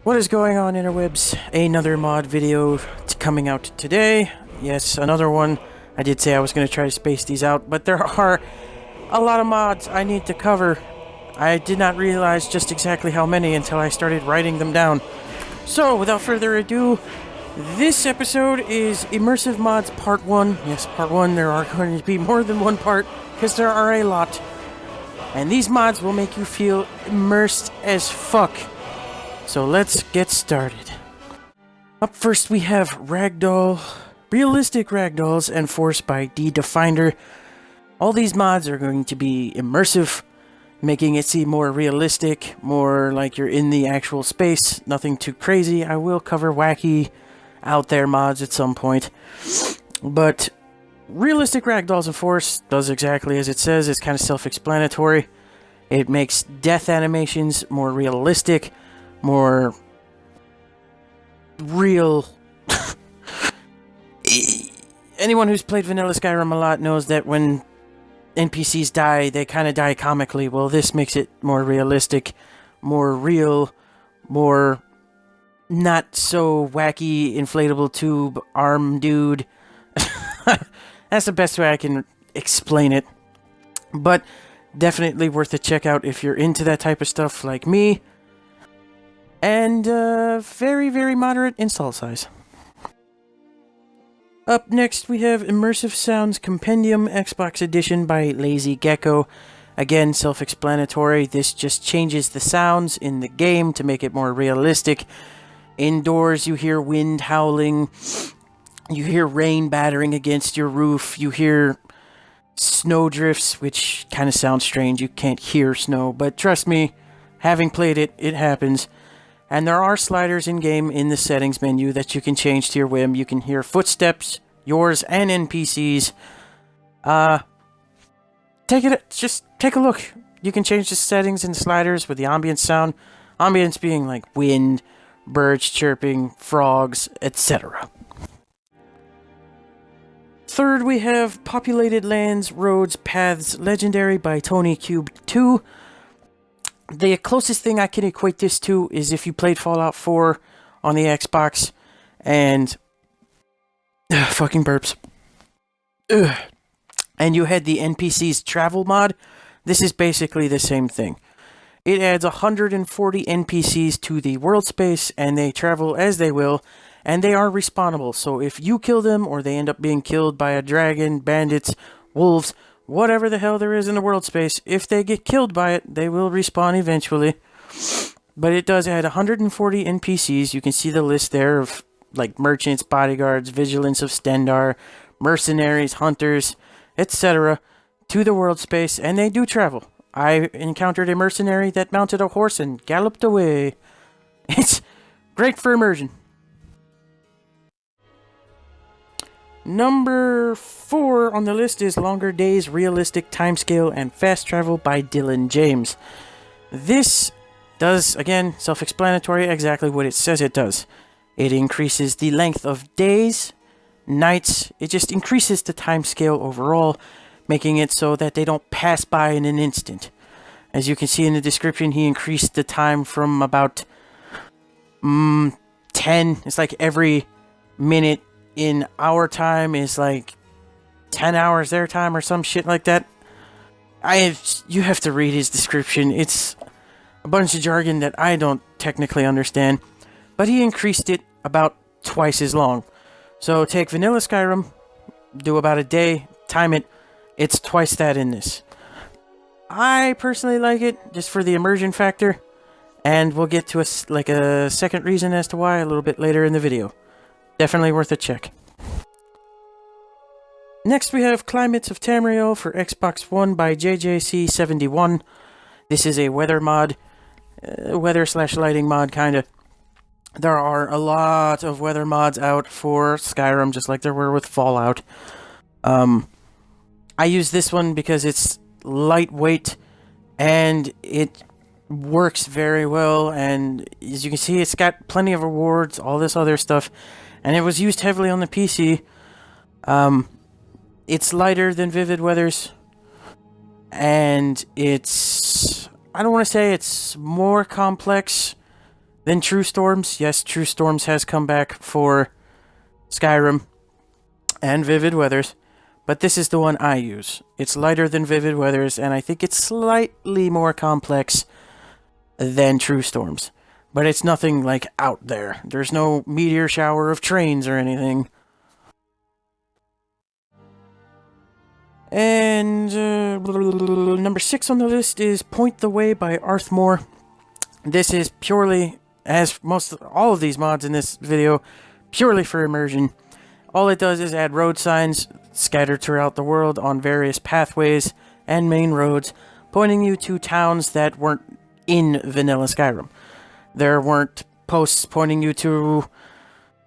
What is going on, interwebs? Another mod video coming out today. Yes, another one. I did say I was going to try to space these out, but there are a lot of mods I need to cover. I did not realize just exactly how many until I started writing them down. So, without further ado, this episode is Immersive Mods Part 1. Yes, Part 1. There are going to be more than one part, because there are a lot. And these mods will make you feel immersed as fuck. So let's get started. Up first we have Ragdoll, realistic Ragdolls enforced by D-Definder. All these mods are going to be immersive, making it seem more realistic, more like you're in the actual space, nothing too crazy. I will cover wacky, out there mods at some point. But realistic Ragdolls enforced does exactly as it says. It's kind of self-explanatory. It makes death animations more realistic, more real. Anyone who's played vanilla Skyrim a lot knows that when NPCs die, they kind of die comically. Well, this makes it more realistic, more real, more not so wacky inflatable tube arm dude. That's the best way I can explain it. But definitely worth a check out if you're into that type of stuff like me. And very, very moderate install size. Up next, we have Immersive Sounds Compendium Xbox Edition by Lazy Gecko. Again, self-explanatory. This just changes the sounds in the game to make it more realistic. Indoors, you hear wind howling. You hear rain battering against your roof. You hear snowdrifts, which kind of sounds strange. You can't hear snow, but trust me, having played it, it happens. And there are sliders in-game in the settings menu that you can change to your whim. You can hear footsteps, yours and NPCs. Just take a look. You can change the settings and sliders with the ambience sound. Ambience being like wind, birds chirping, frogs, etc. Third, we have Populated Lands, Roads, Paths, Legendary by Tony Cube 2. The closest thing I can equate this to is if you played Fallout 4 on the Xbox and fucking burps. And you had the NPCs Travel mod. This is basically the same thing. It adds 140 NPCs to the world space, and they travel as they will, and they are respawnable. So if you kill them, or they end up being killed by a dragon, bandits, wolves, whatever the hell there is in the world space, if they get killed by it, they will respawn eventually. But it does add 140 NPCs. You can see the list there of like merchants, bodyguards, vigilants of Stendar, mercenaries, hunters, etc. to the world space, and they do travel. I encountered a mercenary that mounted a horse and galloped away. It's great for immersion. Number 4 on the list is Longer Days, Realistic Timescale, and Fast Travel by Dylan James. This does, again, self-explanatory, exactly what it says it does. It increases the length of days, nights, it just increases the timescale overall, making it so that they don't pass by in an instant. As you can see in the description, he increased the time from about 10, it's like every minute in our time is like 10 hours their time or some shit like that. You have to read his description. It's a bunch of jargon that I don't technically understand. But he increased it about twice as long. So take vanilla Skyrim, do about a day, time it. It's twice that in this. I personally like it just for the immersion factor. And we'll get to a second reason as to why a little bit later in the video. Definitely worth a check. Next we have Climates of Tamriel for Xbox One by JJC71. This is a weather mod. Weather/lighting mod, kinda. There are a lot of weather mods out for Skyrim, just like there were with Fallout. I use this one because it's lightweight and it works very well, and as you can see, it's got plenty of rewards, all this other stuff, and it was used heavily on the PC. It's lighter than Vivid Weather's, and it's, I don't want to say it's more complex, Then True Storms. Yes, True Storms has come back for Skyrim and Vivid Weathers, but this is the one I use. It's lighter than Vivid Weathers, and I think it's slightly more complex than True Storms. But it's nothing, like, out there. There's no meteor shower of trains or anything. And number 6 on the list is Point the Way by Arthmore. This is purely, as all of these mods in this video, purely for immersion. All it does is add road signs scattered throughout the world on various pathways and main roads, pointing you to towns that weren't in vanilla Skyrim. There weren't posts pointing you to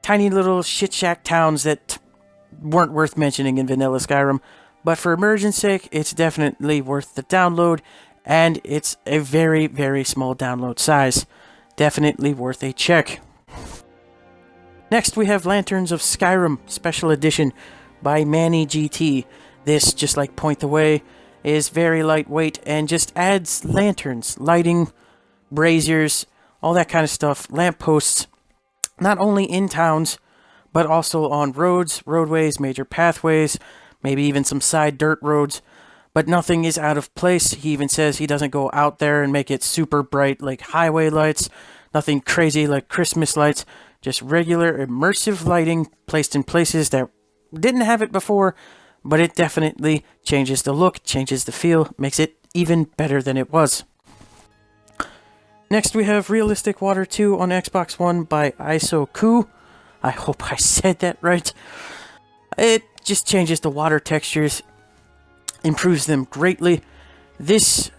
tiny little shit shack towns that weren't worth mentioning in vanilla Skyrim. But for immersion's sake, it's definitely worth the download, and it's a very, very small download size. Definitely worth a check. Next, we have Lanterns of Skyrim Special Edition by Manny GT. This, just like Point the Way, is very lightweight and just adds lanterns, lighting, braziers, all that kind of stuff, lampposts, not only in towns, but also on roads, roadways, major pathways, maybe even some side dirt roads, but nothing is out of place. He even says he doesn't go out there and make it super bright like highway lights, nothing crazy like Christmas lights, just regular immersive lighting placed in places that didn't have it before, but it definitely changes the look, changes the feel, makes it even better than it was. Next we have Realistic Water 2 on Xbox One by ISOKU. I hope I said that right. It just changes the water textures, improves them greatly. This,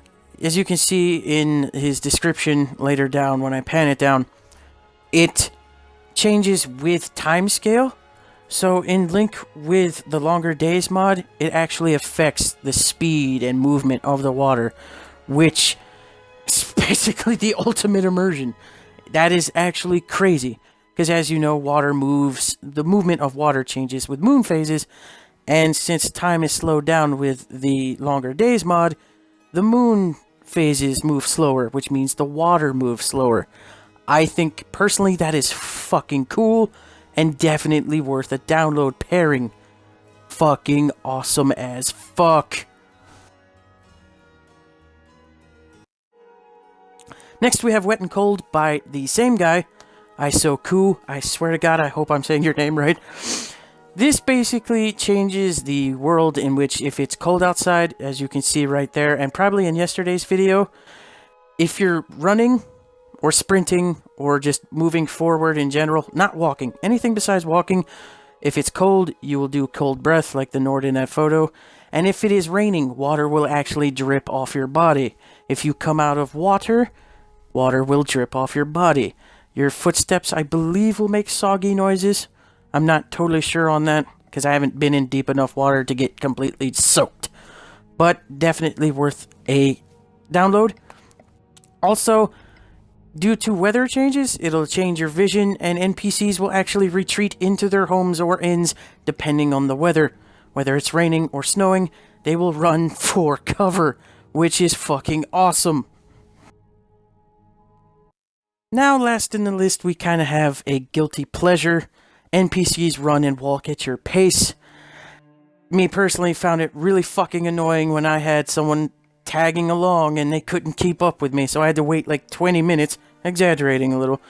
as you can see in his description later down when I pan it down, it changes with time scale. So in link with the Longer Days mod, it actually affects the speed and movement of the water, which is basically the ultimate immersion. That is actually crazy, because as you know, water moves, the movement of water changes with moon phases, and since time is slowed down with the Longer Days mod, the moon phases move slower, which means the water moves slower. I think, personally, that is fucking cool, and definitely worth a download pairing. Fucking awesome as fuck. Next we have Wet and Cold by the same guy, ISOKU. I swear to God, I hope I'm saying your name right. This basically changes the world in which if it's cold outside, as you can see right there, and probably in yesterday's video, if you're running or sprinting or just moving forward in general, not walking, anything besides walking, if it's cold, you will do cold breath like the Nord in that photo. And if it is raining, water will actually drip off your body. If you come out of water, water will drip off your body. Your footsteps, I believe, will make soggy noises. I'm not totally sure on that, because I haven't been in deep enough water to get completely soaked. But definitely worth a download. Also, due to weather changes, it'll change your vision, and NPCs will actually retreat into their homes or inns, depending on the weather. Whether it's raining or snowing, they will run for cover, which is fucking awesome. Now, last in the list, we kind of have a guilty pleasure. NPCs run and walk at your pace. Me personally found it really fucking annoying when I had someone tagging along and they couldn't keep up with me, so I had to wait like 20 minutes, exaggerating a little,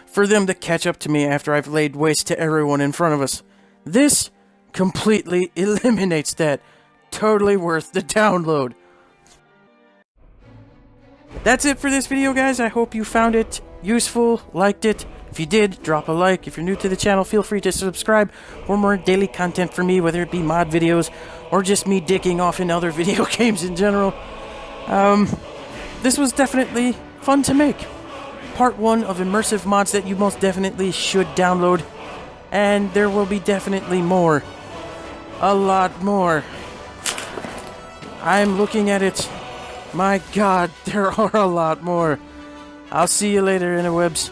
for them to catch up to me after I've laid waste to everyone in front of us. This completely eliminates that. Totally worth the download. That's it for this video, guys. I hope you found it useful, liked it. If you did, drop a like. If you're new to the channel, feel free to subscribe for more daily content from me, whether it be mod videos or just me dicking off in other video games in general. This was definitely fun to make. Part 1 of immersive mods that you most definitely should download. And there will be definitely more. A lot more. I'm looking at it. My God, there are a lot more. I'll see you later, interwebs.